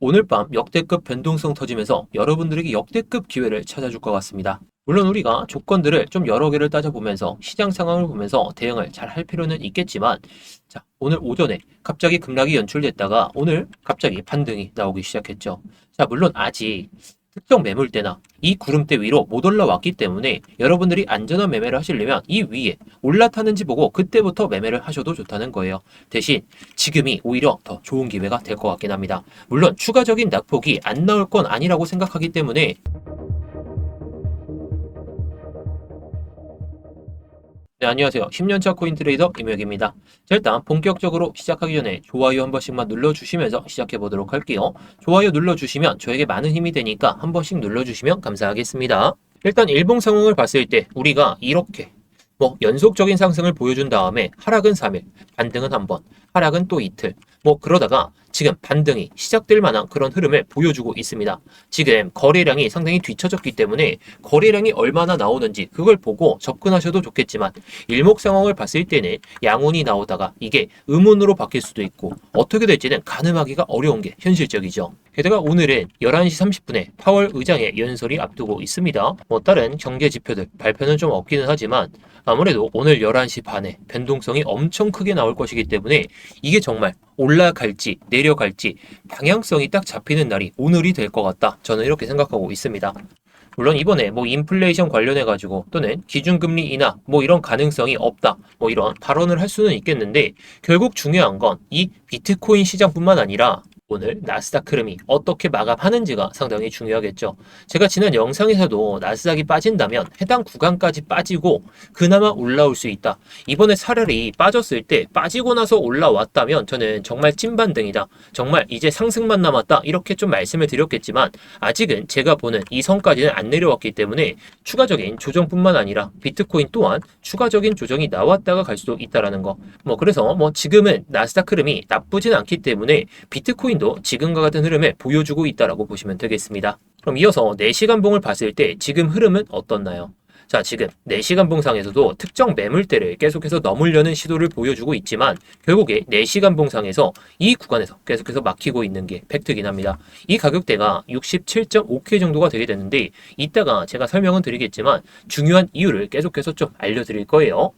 오늘 밤 역대급 변동성 터지면서 여러분들에게 역대급 기회를 찾아줄 것 같습니다. 물론 우리가 조건들을 좀 여러 개를 따져보면서 시장 상황을 보면서 대응을 잘 할 필요는 있겠지만, 자, 오늘 오전에 갑자기 급락이 연출됐다가 오늘 갑자기 반등이 나오기 시작했죠. 자, 물론 아직 특정 매물대나 이 구름대 위로 못 올라왔기 때문에 여러분들이 안전한 매매를 하시려면 이 위에 올라타는지 보고 그때부터 매매를 하셔도 좋다는 거예요. 대신 지금이 오히려 더 좋은 기회가 될 것 같긴 합니다. 물론 추가적인 낙폭이 안 나올 건 아니라고 생각하기 때문에 네, 안녕하세요. 10년차 코인 트레이더 임혁입니다. 자, 일단 본격적으로 시작하기 전에 좋아요 한 번씩만 눌러주시면서 시작해 보도록 할게요. 좋아요 눌러주시면 저에게 많은 힘이 되니까 한 번씩 눌러주시면 감사하겠습니다. 일단 일봉 상황을 봤을 때 우리가 이렇게 연속적인 상승을 보여준 다음에 하락은 3일, 반등은 한 번, 하락은 또 이틀, 그러다가 지금 반등이 시작될 만한 그런 흐름을 보여주고 있습니다. 지금 거래량이 상당히 뒤처졌기 때문에 거래량이 얼마나 나오는지 그걸 보고 접근하셔도 좋겠지만 일목 상황을 봤을 때는 양운이 나오다가 이게 음운으로 바뀔 수도 있고 어떻게 될지는 가늠하기가 어려운 게 현실적이죠. 게다가 오늘은 11시 30분에 파월 의장의 연설이 앞두고 있습니다. 다른 경제 지표들 발표는 좀 없기는 하지만 아무래도 오늘 11시 반에 변동성이 엄청 크게 나올 것이기 때문에 이게 정말 올라갈지 내려갈지 방향성이 딱 잡히는 날이 오늘이 될 것 같다. 저는 이렇게 생각하고 있습니다. 물론 이번에 인플레이션 관련해 가지고 또는 기준금리 인하 이런 가능성이 없다. 이런 발언을 할 수는 있겠는데 결국 중요한 건 이 비트코인 시장뿐만 아니라 오늘 나스닥 흐름이 어떻게 마감하는지가 상당히 중요하겠죠. 제가 지난 영상에서도 나스닥이 빠진다면 해당 구간까지 빠지고 그나마 올라올 수 있다. 이번에 차라리 빠졌을 때 빠지고 나서 올라왔다면 저는 정말 찐반등이다. 정말 이제 상승만 남았다. 이렇게 좀 말씀을 드렸겠지만 아직은 제가 보는 이 선까지는 안 내려왔기 때문에 추가적인 조정뿐만 아니라 비트코인 또한 추가적인 조정이 나왔다가 갈 수도 있다라는 거. 그래서 지금은 나스닥 흐름이 나쁘진 않기 때문에 비트코인 도 지금과 같은 흐름을 보여주고 있다라고 보시면 되겠습니다. 그럼 이어서 4시간 봉을 봤을 때 지금 흐름은 어떻나요? 자, 지금 4시간 봉상에서도 특정 매물대를 계속해서 넘으려는 시도를 보여주고 있지만 결국에 4시간 봉상에서 이 구간에서 계속해서 막히고 있는 게 팩트긴 합니다. 이 가격대가 67.5K 정도가 되게 되는데 이따가 제가 설명은 드리겠지만 중요한 이유를 계속해서 좀 알려드릴 거예요.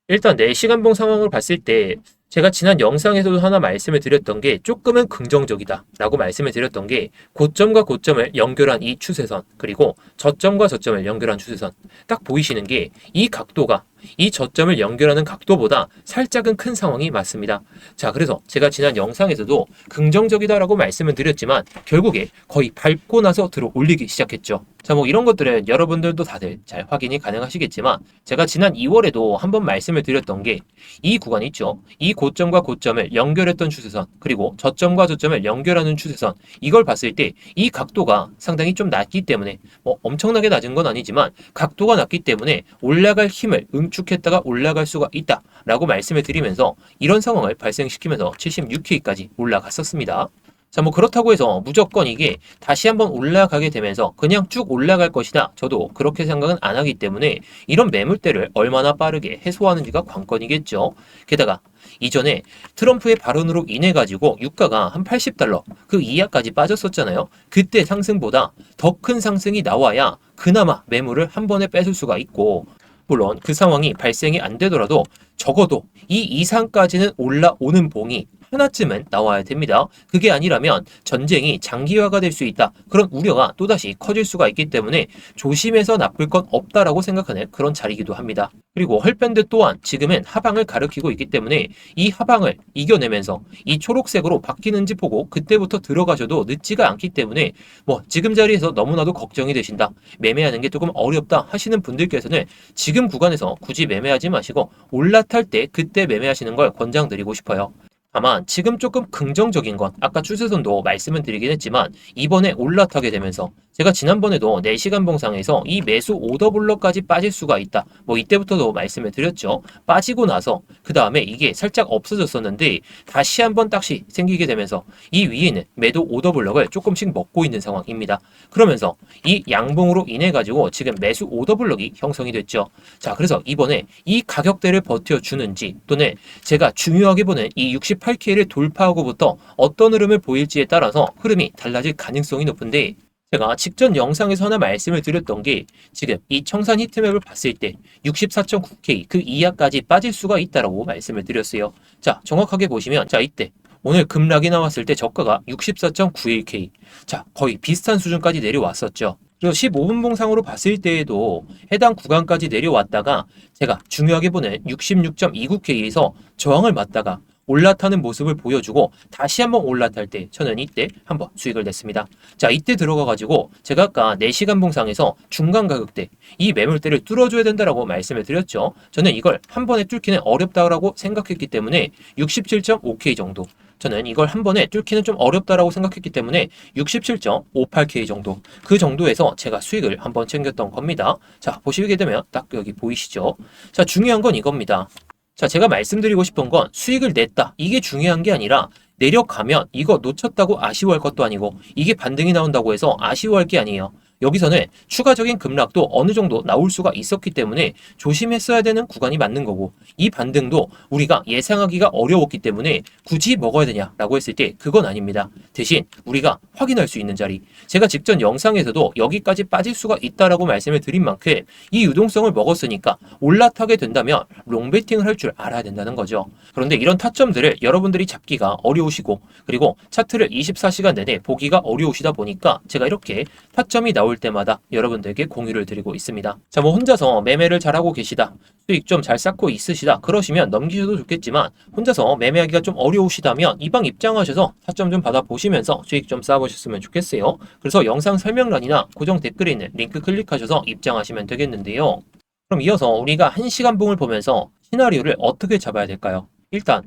일단 4시간 봉 상황을 봤을 때 제가 지난 영상에서도 하나 말씀을 드렸던 게 조금은 긍정적이다 라고 말씀을 드렸던 게 고점과 고점을 연결한 이 추세선 그리고 저점과 저점을 연결한 추세선 딱 보이시는 게 이 각도가 이 저점을 연결하는 각도보다 살짝은 큰 상황이 맞습니다. 자, 그래서 제가 지난 영상에서도 긍정적이다라고 말씀을 드렸지만 결국에 거의 밟고 나서 들어 올리기 시작했죠. 자, 이런 것들은 여러분들도 다들 잘 확인이 가능하시겠지만 제가 지난 2월에도 한번 말씀을 드렸던 게 이 구간 있죠. 이 고점과 고점을 연결했던 추세선 그리고 저점과 저점을 연결하는 추세선 이걸 봤을 때 이 각도가 상당히 좀 낮기 때문에 엄청나게 낮은 건 아니지만 각도가 낮기 때문에 올라갈 힘을 응축했다가 올라갈 수가 있다라고 말씀을 드리면서 이런 상황을 발생시키면서 76K까지 올라갔었습니다. 자, 그렇다고 해서 무조건 이게 다시 한번 올라가게 되면서 그냥 쭉 올라갈 것이다. 저도 그렇게 생각은 안 하기 때문에 이런 매물대를 얼마나 빠르게 해소하는지가 관건이겠죠. 게다가 이전에 트럼프의 발언으로 인해 가지고 유가가 한 80달러 그 이하까지 빠졌었잖아요. 그때 상승보다 더 큰 상승이 나와야 그나마 매물을 한 번에 뺏을 수가 있고 물론 그 상황이 발생이 안 되더라도 적어도 이 이상까지는 올라오는 봉이 하나쯤은 나와야 됩니다. 그게 아니라면 전쟁이 장기화가 될 수 있다. 그런 우려가 또다시 커질 수가 있기 때문에 조심해서 나쁠 건 없다라고 생각하는 그런 자리이기도 합니다. 그리고 헐밴드 또한 지금은 하방을 가리키고 있기 때문에 이 하방을 이겨내면서 이 초록색으로 바뀌는지 보고 그때부터 들어가셔도 늦지가 않기 때문에 지금 자리에서 너무나도 걱정이 되신다. 매매하는 게 조금 어렵다 하시는 분들께서는 지금 구간에서 굳이 매매하지 마시고 올라탈 때 그때 매매하시는 걸 권장드리고 싶어요. 다만 지금 조금 긍정적인 건 아까 추세선도 말씀을 드리긴 했지만 이번에 올라타게 되면서 제가 지난번에도 4시간 봉상에서 이 매수 오더 블럭까지 빠질 수가 있다. 뭐 이때부터도 말씀을 드렸죠. 빠지고 나서 그 다음에 이게 살짝 없어졌었는데 다시 한번 딱시 생기게 되면서 이 위에는 매도 오더 블럭을 조금씩 먹고 있는 상황입니다. 그러면서 이 양봉으로 인해 가지고 지금 매수 오더 블럭이 형성이 됐죠. 자, 그래서 이번에 이 가격대를 버텨주는지 또는 제가 중요하게 보는 이 68K를 돌파하고부터 어떤 흐름을 보일지에 따라서 흐름이 달라질 가능성이 높은데 제가 직전 영상에서 하나 말씀을 드렸던 게 지금 이 청산 히트맵을 봤을 때 64.9K 그 이하까지 빠질 수가 있다라고 말씀을 드렸어요. 자, 정확하게 보시면 자 이때 오늘 급락이 나왔을 때 저가가 64.91K 자 거의 비슷한 수준까지 내려왔었죠. 그리고 15분 봉상으로 봤을 때에도 해당 구간까지 내려왔다가 제가 중요하게 보는 66.29K에서 저항을 맞다가 올라타는 모습을 보여주고 다시 한번 올라탈 때 저는 이때 한번 수익을 냈습니다. 자, 이때 들어가가지고 제가 아까 4시간 봉상에서 중간 가격대 이 매물대를 뚫어줘야 된다라고 말씀을 드렸죠. 저는 이걸 한 번에 뚫기는 어렵다라고 생각했기 때문에 67.5K 정도 저는 이걸 한 번에 뚫기는 좀 어렵다라고 생각했기 때문에 67.58K 정도 그 정도에서 제가 수익을 한번 챙겼던 겁니다. 자, 보시게 되면 딱 여기 보이시죠? 자, 중요한 건 이겁니다. 자, 제가 말씀드리고 싶은 건 수익을 냈다. 이게 중요한 게 아니라 내려가면 이거 놓쳤다고 아쉬워할 것도 아니고 이게 반등이 나온다고 해서 아쉬워할 게 아니에요. 여기서는 추가적인 급락도 어느 정도 나올 수가 있었기 때문에 조심했어야 되는 구간이 맞는 거고 이 반등도 우리가 예상하기가 어려웠기 때문에 굳이 먹어야 되냐라고 했을 때 그건 아닙니다. 대신 우리가 확인할 수 있는 자리 제가 직전 영상에서도 여기까지 빠질 수가 있다라고 말씀을 드린 만큼 이 유동성을 먹었으니까 올라타게 된다면 롱베팅을 할 줄 알아야 된다는 거죠. 그런데 이런 타점들을 여러분들이 잡기가 어려우시고 그리고 차트를 24시간 내내 보기가 어려우시다 보니까 제가 이렇게 타점이 나올 때마다 여러분들에게 공유를 드리고 있습니다. 자, 뭐 혼자서 매매를 잘하고 계시다. 수익 좀 잘 쌓고 있으시다. 그러시면 넘기셔도 좋겠지만 혼자서 매매하기가 좀 어려우시다면 이 방 입장하셔서 타점 좀 받아보시면서 수익 좀 쌓아보셨으면 좋겠어요. 그래서 영상 설명란이나 고정 댓글에 있는 링크 클릭하셔서 입장하시면 되겠는데요. 그럼 이어서 우리가 1시간 봉을 보면서 시나리오를 어떻게 잡아야 될까요? 일단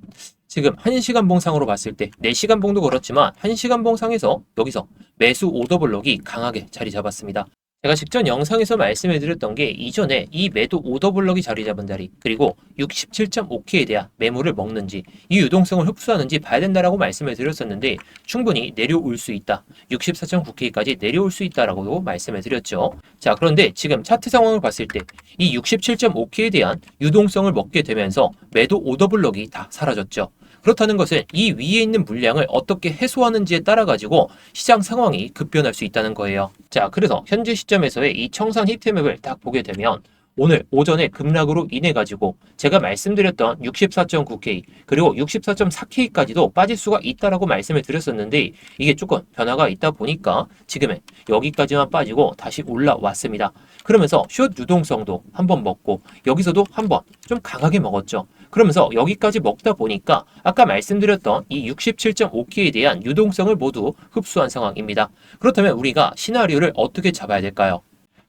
지금 1시간 봉상으로 봤을 때 4시간 봉도 그렇지만 1시간 봉상에서 여기서 매수 오더 블록이 강하게 자리 잡았습니다. 제가 직전 영상에서 말씀해 드렸던 게 이전에 이 매도 오더 블록이 자리 잡은 자리 그리고 67.5K에 대한 매물을 먹는지 이 유동성을 흡수하는지 봐야 된다라고 말씀을 드렸었는데 충분히 내려올 수 있다. 64.9K까지 내려올 수 있다라고 말씀을 드렸죠. 자, 그런데 지금 차트 상황을 봤을 때 이 67.5K에 대한 유동성을 먹게 되면서 매도 오더 블록이 다 사라졌죠. 그렇다는 것은 이 위에 있는 물량을 어떻게 해소하는지에 따라 가지고 시장 상황이 급변할 수 있다는 거예요. 자, 그래서 현재 시점에서의 이 청산 히트맵을 딱 보게 되면 오늘 오전에 급락으로 인해 가지고 제가 말씀드렸던 64.9K 그리고 64.4K까지도 빠질 수가 있다라고 말씀을 드렸었는데 이게 조금 변화가 있다 보니까 지금은 여기까지만 빠지고 다시 올라왔습니다. 그러면서 숏 유동성도 한번 먹고 여기서도 한번 좀 강하게 먹었죠. 그러면서 여기까지 먹다 보니까 아까 말씀드렸던 이 67.5K에 대한 유동성을 모두 흡수한 상황입니다. 그렇다면 우리가 시나리오를 어떻게 잡아야 될까요?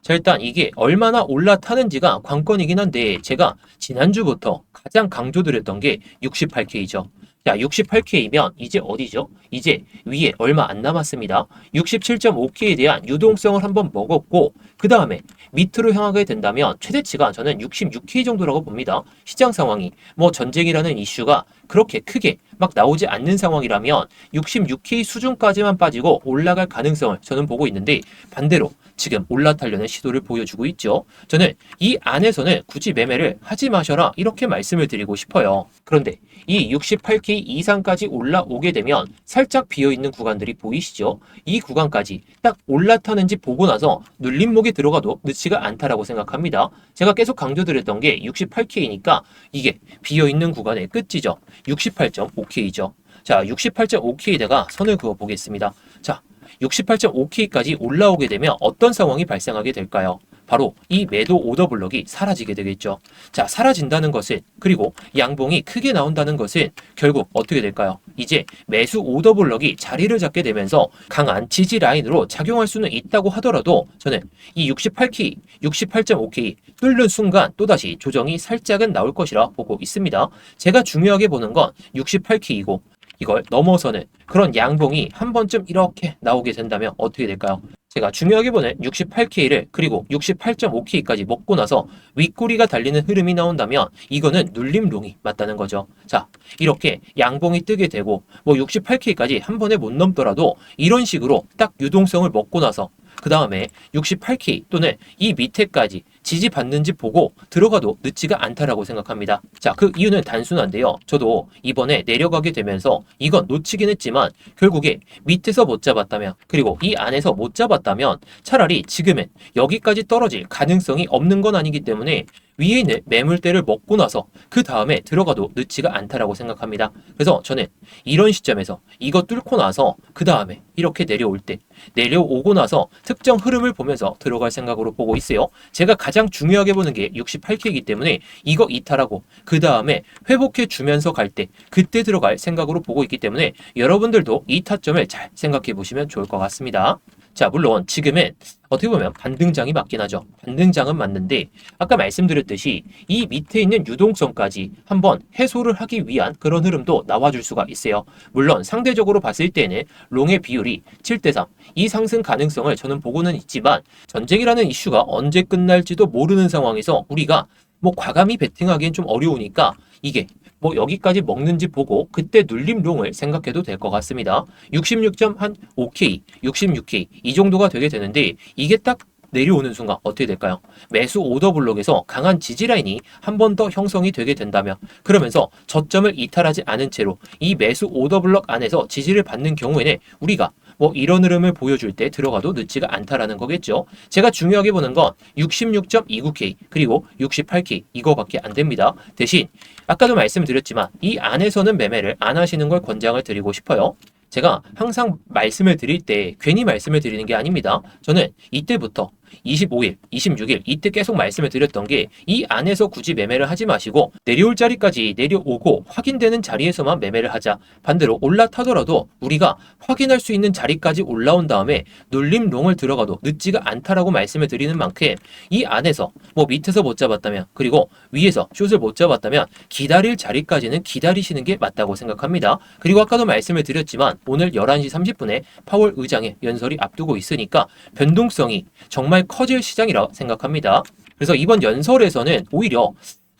자, 일단 이게 얼마나 올라타는지가 관건이긴 한데 제가 지난주부터 가장 강조드렸던 게 68K죠. 자, 68K면 이제 어디죠? 이제 위에 얼마 안 남았습니다. 67.5K에 대한 유동성을 한번 먹었고 그 다음에 밑으로 향하게 된다면 최대치가 저는 66K 정도라고 봅니다. 시장 상황이 뭐 전쟁이라는 이슈가 그렇게 크게 막 나오지 않는 상황이라면 66K 수준까지만 빠지고 올라갈 가능성을 저는 보고 있는데 반대로 지금 올라타려는 시도를 보여주고 있죠. 저는 이 안에서는 굳이 매매를 하지 마셔라 이렇게 말씀을 드리고 싶어요. 그런데 이 68K 이상까지 올라오게 되면 살짝 비어있는 구간들이 보이시죠? 이 구간까지 딱 올라타는지 보고 나서 눌림목에 들어가도 늦지가 않다라고 생각합니다. 제가 계속 강조드렸던 게 68K니까 이게 비어있는 구간의 끝이죠. 68.5K죠. 자, 68.5K에다가 선을 그어 보겠습니다. 자, 68.5K까지 올라오게 되면 어떤 상황이 발생하게 될까요? 바로 이 매도 오더 블록이 사라지게 되겠죠. 자, 사라진다는 것은 그리고 양봉이 크게 나온다는 것은 결국 어떻게 될까요? 이제 매수 오더 블록이 자리를 잡게 되면서 강한 지지 라인으로 작용할 수는 있다고 하더라도 저는 이 68K, 68.5K 뚫는 순간 또다시 조정이 살짝은 나올 것이라 보고 있습니다. 제가 중요하게 보는 건 68K이고 이걸 넘어서는 그런 양봉이 한 번쯤 이렇게 나오게 된다면 어떻게 될까요? 제가 중요하게 보는 68K를 그리고 68.5K까지 먹고 나서 윗꼬리가 달리는 흐름이 나온다면 이거는 눌림롱이 맞다는 거죠. 자, 이렇게 양봉이 뜨게 되고 뭐 68K까지 한 번에 못 넘더라도 이런 식으로 딱 유동성을 먹고 나서 그 다음에 68K 또는 이 밑에까지 지지받는지 보고 들어가도 늦지가 않다라고 생각합니다. 자, 그 이유는 단순한데요. 저도 이번에 내려가게 되면서 이건 놓치긴 했지만 결국에 밑에서 못 잡았다면 그리고 이 안에서 못 잡았다면 차라리 지금은 여기까지 떨어질 가능성이 없는 건 아니기 때문에 위에 있는 매물대를 먹고 나서 그 다음에 들어가도 늦지가 않다라고 생각합니다. 그래서 저는 이런 시점에서 이거 뚫고 나서 그 다음에 이렇게 내려올 때 내려오고 나서 특정 흐름을 보면서 들어갈 생각으로 보고 있어요. 제가 가장 중요하게 보는 게 68K이기 때문에 이거 이탈하고 그 다음에 회복해 주면서 갈 때 그때 들어갈 생각으로 보고 있기 때문에 여러분들도 이 타점을 잘 생각해 보시면 좋을 것 같습니다. 자, 물론 지금은 어떻게 보면 반등장이 맞긴 하죠. 반등장은 맞는데 아까 말씀드렸듯이 이 밑에 있는 유동성까지 한번 해소를 하기 위한 그런 흐름도 나와줄 수가 있어요. 물론 상대적으로 봤을 때는 롱의 비율이 7대3 이 상승 가능성을 저는 보고는 있지만 전쟁이라는 이슈가 언제 끝날지도 모르는 상황에서 우리가 뭐 과감히 베팅하기엔 좀 어려우니까 이게 뭐 여기까지 먹는지 보고 그때 눌림롱을 생각해도 될 것 같습니다. 66.5K, 66K 이 정도가 되게 되는데 이게 딱 내려오는 순간 어떻게 될까요? 매수 오더 블록에서 강한 지지 라인이 한 번 더 형성이 되게 된다면 그러면서 저점을 이탈하지 않은 채로 이 매수 오더 블록 안에서 지지를 받는 경우에는 우리가 뭐 이런 흐름을 보여줄 때 들어가도 늦지가 않다라는 거겠죠. 제가 중요하게 보는 건 66.29K 그리고 68K 이거밖에 안 됩니다. 대신 아까도 말씀드렸지만 이 안에서는 매매를 안 하시는 걸 권장을 드리고 싶어요. 제가 항상 말씀을 드릴 때 괜히 말씀을 드리는 게 아닙니다. 저는 이때부터 25일, 26일 이때 계속 말씀을 드렸던 게 이 안에서 굳이 매매를 하지 마시고 내려올 자리까지 내려오고 확인되는 자리에서만 매매를 하자. 반대로 올라타더라도 우리가 확인할 수 있는 자리까지 올라온 다음에 눌림롱을 들어가도 늦지가 않다라고 말씀을 드리는 만큼 이 안에서 뭐 밑에서 못 잡았다면 그리고 위에서 숏을 못 잡았다면 기다릴 자리까지는 기다리시는 게 맞다고 생각합니다. 그리고 아까도 말씀을 드렸지만 오늘 11시 30분에 파월 의장의 연설이 앞두고 있으니까 변동성이 정말 커질 시장이라 생각합니다. 그래서 이번 연설에서는 오히려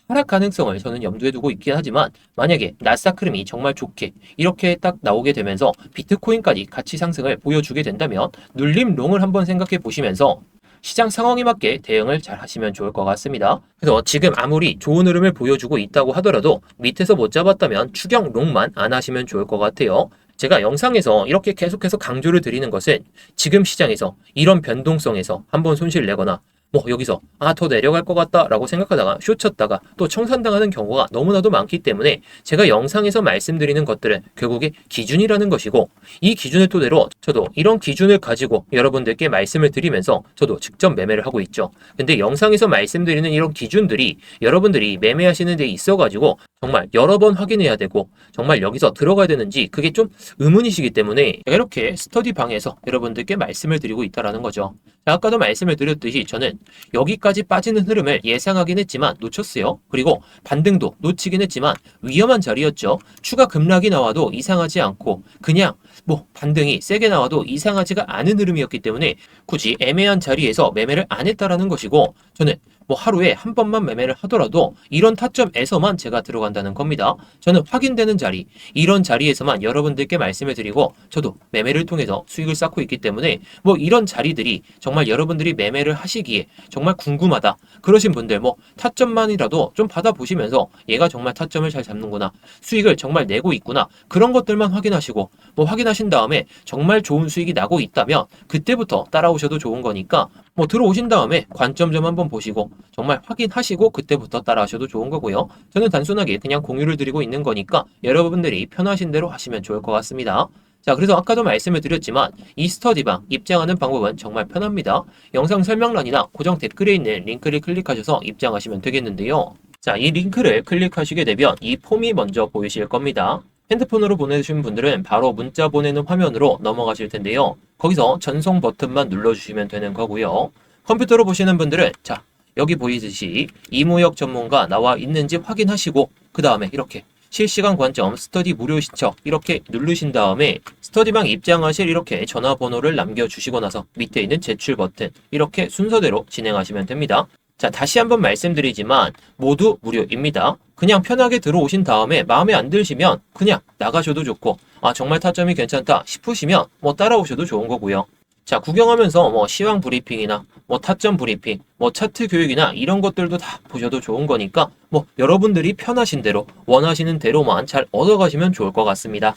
하락 가능성을 저는 염두에 두고 있긴 하지만 만약에 나스닥 흐름이 정말 좋게 이렇게 딱 나오게 되면서 비트코인까지 같이 상승을 보여주게 된다면 눌림롱을 한번 생각해 보시면서 시장 상황에 맞게 대응을 잘 하시면 좋을 것 같습니다. 그래서 지금 아무리 좋은 흐름을 보여주고 있다고 하더라도 밑에서 못 잡았다면 추경 롱만 안 하시면 좋을 것 같아요. 제가 영상에서 이렇게 계속해서 강조를 드리는 것은 지금 시장에서 이런 변동성에서 한번 손실을 내거나 뭐 여기서 더 내려갈 것 같다 라고 생각하다가 숏 쳤다가 또 청산당하는 경우가 너무나도 많기 때문에 제가 영상에서 말씀드리는 것들은 결국에 기준이라는 것이고 이 기준을 토대로 저도 이런 기준을 가지고 여러분들께 말씀을 드리면서 저도 직접 매매를 하고 있죠. 근데 영상에서 말씀드리는 이런 기준들이 여러분들이 매매하시는 데 있어가지고 정말 여러 번 확인해야 되고 정말 여기서 들어가야 되는지 그게 좀 의문이시기 때문에 제가 이렇게 스터디 방에서 여러분들께 말씀을 드리고 있다라는 거죠. 아까도 말씀을 드렸듯이 저는 여기까지 빠지는 흐름을 예상하긴 했지만 놓쳤어요. 그리고 반등도 놓치긴 했지만 위험한 자리였죠. 추가 급락이 나와도 이상하지 않고 그냥 뭐 반등이 세게 나와도 이상하지가 않은 흐름이었기 때문에 굳이 애매한 자리에서 매매를 안 했다라는 것이고 저는 뭐 하루에 한 번만 매매를 하더라도 이런 타점에서만 제가 들어간다는 겁니다. 저는 확인되는 자리, 이런 자리에서만 여러분들께 말씀을 드리고 저도 매매를 통해서 수익을 쌓고 있기 때문에 뭐 이런 자리들이 정말 여러분들이 매매를 하시기에 정말 궁금하다. 그러신 분들 뭐 타점만이라도 좀 받아보시면서 얘가 정말 타점을 잘 잡는구나. 수익을 정말 내고 있구나. 그런 것들만 확인하시고 뭐 확인하신 다음에 정말 좋은 수익이 나고 있다면 그때부터 따라오셔도 좋은 거니까 뭐 들어오신 다음에 관점 좀 한번 보시고 정말 확인하시고 그때부터 따라하셔도 좋은 거고요. 저는 단순하게 그냥 공유를 드리고 있는 거니까 여러분들이 편하신 대로 하시면 좋을 것 같습니다. 자, 그래서 아까도 말씀을 드렸지만 이 스터디방 입장하는 방법은 정말 편합니다. 영상 설명란이나 고정 댓글에 있는 링크를 클릭하셔서 입장하시면 되겠는데요. 자, 이 링크를 클릭하시게 되면 이 폼이 먼저 보이실 겁니다. 핸드폰으로 보내주신 분들은 바로 문자 보내는 화면으로 넘어가실 텐데요. 거기서 전송 버튼만 눌러주시면 되는 거고요. 컴퓨터로 보시는 분들은 자, 여기 보이듯이 이무역 전문가 나와 있는지 확인하시고 그 다음에 이렇게 실시간 관점 스터디 무료 신청 이렇게 누르신 다음에 스터디방 입장하실 이렇게 전화번호를 남겨주시고 나서 밑에 있는 제출 버튼 이렇게 순서대로 진행하시면 됩니다. 자, 다시 한번 말씀드리지만 모두 무료입니다. 그냥 편하게 들어오신 다음에 마음에 안 드시면 그냥 나가셔도 좋고 정말 타점이 괜찮다 싶으시면 따라오셔도 좋은 거고요. 자, 구경하면서 시황 브리핑이나 타점 브리핑, 차트 교육이나 이런 것들도 다 보셔도 좋은 거니까 여러분들이 편하신 대로 원하시는 대로만 잘 얻어가시면 좋을 것 같습니다.